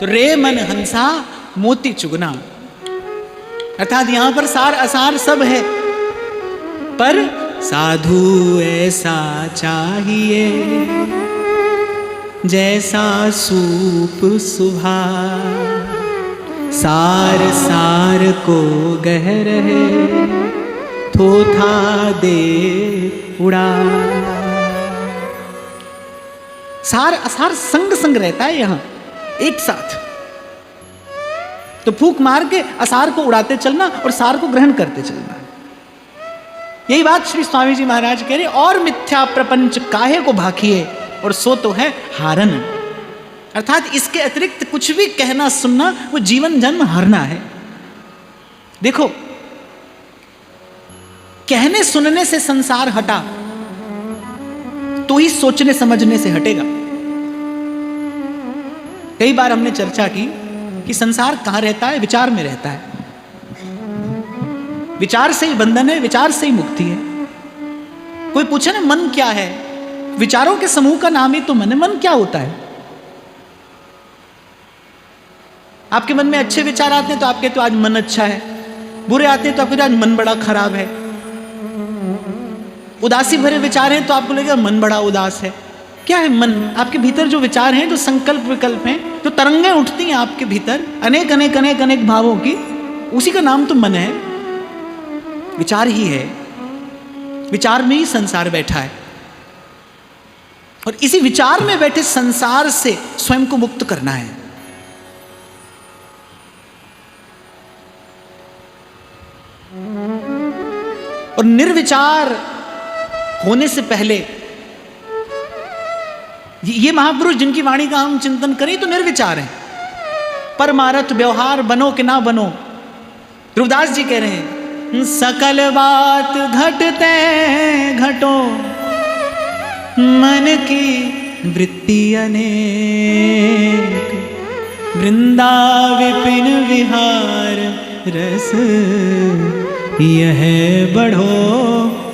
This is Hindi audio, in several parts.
तो रे मन हंसा मोती चुगना, अर्थात यहां पर सार असार सब है, पर साधु ऐसा चाहिए जैसा सूप सुभा, सार सार को गह रहे थोथा दे उड़ा। सार असार संग संग रहता है यहां एक साथ, तो फूंक मार के असार को उड़ाते चलना और सार को ग्रहण करते चलना। यही बात श्री स्वामी जी महाराज कह रहे, और मिथ्या प्रपंच काहे को भाखिए और सो तो है हारन, अर्थात इसके अतिरिक्त कुछ भी कहना सुनना वो जीवन जन्म हारना है। देखो, कहने सुनने से संसार हटा तो ही सोचने समझने से हटेगा। कई बार हमने चर्चा की कि संसार कहां रहता है? विचार में रहता है। विचार से ही बंधन है, विचार से ही मुक्ति है। कोई पूछे ना मन क्या है? विचारों के समूह का नाम ही तो मन है। मन क्या होता है? आपके मन में अच्छे विचार आते हैं तो आप कहते हो आज मन अच्छा है, बुरे आते हैं तो आपको आज मन बड़ा खराब है। उदासी भरे विचार हैं तो आपको लगेगा मन बड़ा उदास है। क्या है मन? आपके भीतर जो विचार हैं, जो संकल्प विकल्प हैं, जो तरंगें उठती हैं आपके भीतर अनेक अनेक अनेक अनेक भावों की, उसी का नाम तो मन है। विचार ही है, विचार में ही संसार बैठा है, और इसी विचार में बैठे संसार से स्वयं को मुक्त करना है। और निर्विचार होने से पहले ये महापुरुष जिनकी वाणी का हम चिंतन करें तो निर्विचार हैं। परमारथ व्यवहार बनो कि ना बनो, ध्रुवदास जी कह रहे हैं, सकल बात घटते घटो मन की वृत्ति अनेक, वृंदा विपिन विहार रस यह बढ़ो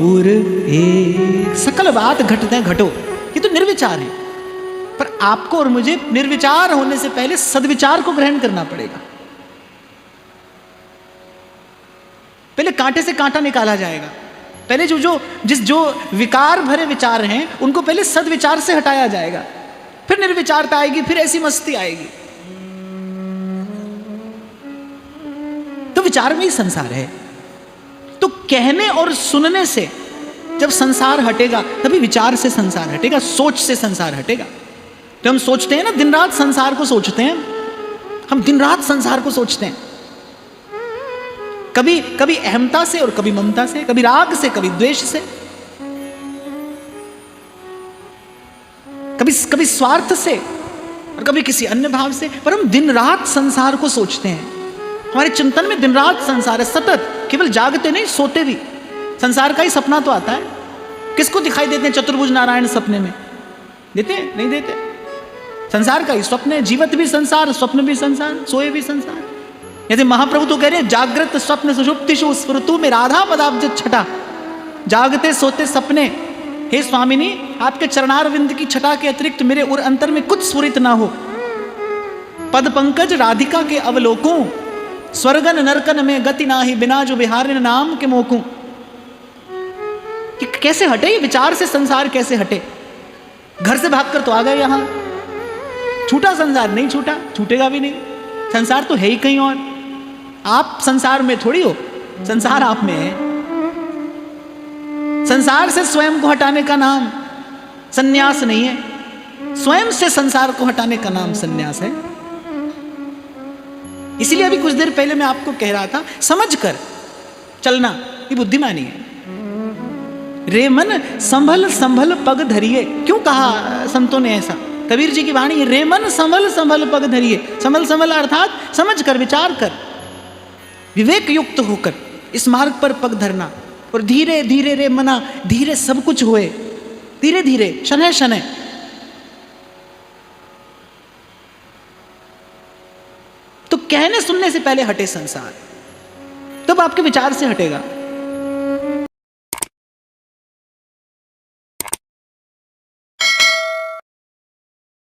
उर एक। सकल बात घटते घटो, ये तो निर्विचार है। पर आपको और मुझे निर्विचार होने से पहले सद्विचार को ग्रहण करना पड़ेगा। पहले कांटे से कांटा निकाला जाएगा। पहले जो विकार भरे विचार हैं उनको पहले सद्विचार से हटाया जाएगा, फिर निर्विचारता आएगी, फिर ऐसी मस्ती आएगी। तो विचार में ही संसार है। तो कहने और सुनने से जब संसार हटेगा तभी विचार से संसार हटेगा, सोच से संसार हटेगा। तो हम सोचते हैं ना, दिन रात संसार को सोचते हैं, हम दिन रात संसार को सोचते हैं, कभी कभी अहमता से और कभी ममता से, कभी राग से कभी द्वेष से, कभी स्वार्थ से और कभी किसी अन्य भाव से, पर हम दिन रात संसार को सोचते हैं। हमारे चिंतन में दिन रात संसार है, सतत, केवल जागते नहीं सोते भी संसार का ही सपना तो आता है। किसको दिखाई देते हैं चतुर्भुज नारायण सपने में? देते हैं? नहीं देते। संसार का ही स्वप्न है, जीवत भी संसार, स्वप्न भी संसार, सोए भी संसार। जैसे महाप्रभु तो कह रहे हैं, जागृत स्वप्न सुषुप्तिषु स्फुरतु में राधा पदाब्ज छटा, जागते सोते सपने। हे स्वामिनी, आपके चरणारविंद की छटा के अतिरिक्त मेरे उर अंतर में कुछ स्फुरित ना हो। पद पंकज राधिका के अवलोकों, स्वर्गन नरकन में गति नाही, बिना जो बिहारिन नाम के मोकूं। कि कैसे हटे ये विचार से संसार? कैसे हटे? घर से भागकर तो आ गए यहां, छूटा संसार? नहीं छूटा, छूटेगा भी नहीं। संसार तो है ही कहीं और। आप संसार में थोड़ी हो, संसार आप में है। संसार से स्वयं को हटाने का नाम संन्यास नहीं है, स्वयं से संसार को हटाने का नाम संन्यास है। इसीलिए अभी कुछ देर पहले मैं आपको कह रहा था, समझ कर चलना ये बुद्धिमानी है। रे मन संभल संभल पग धरिए, क्यों कहा संतों ने ऐसा? कबीर जी की वाणी, रे मन संभल संभल पग धरिए। संभल संभल अर्थात समझ कर, विचार कर, विवेक युक्त होकर इस मार्ग पर पग धरना। और धीरे धीरे रे मना, धीरे सब कुछ होए, धीरे धीरे, शनै शनै। तो कहने सुनने से पहले हटे संसार, तब आपके विचार से हटेगा।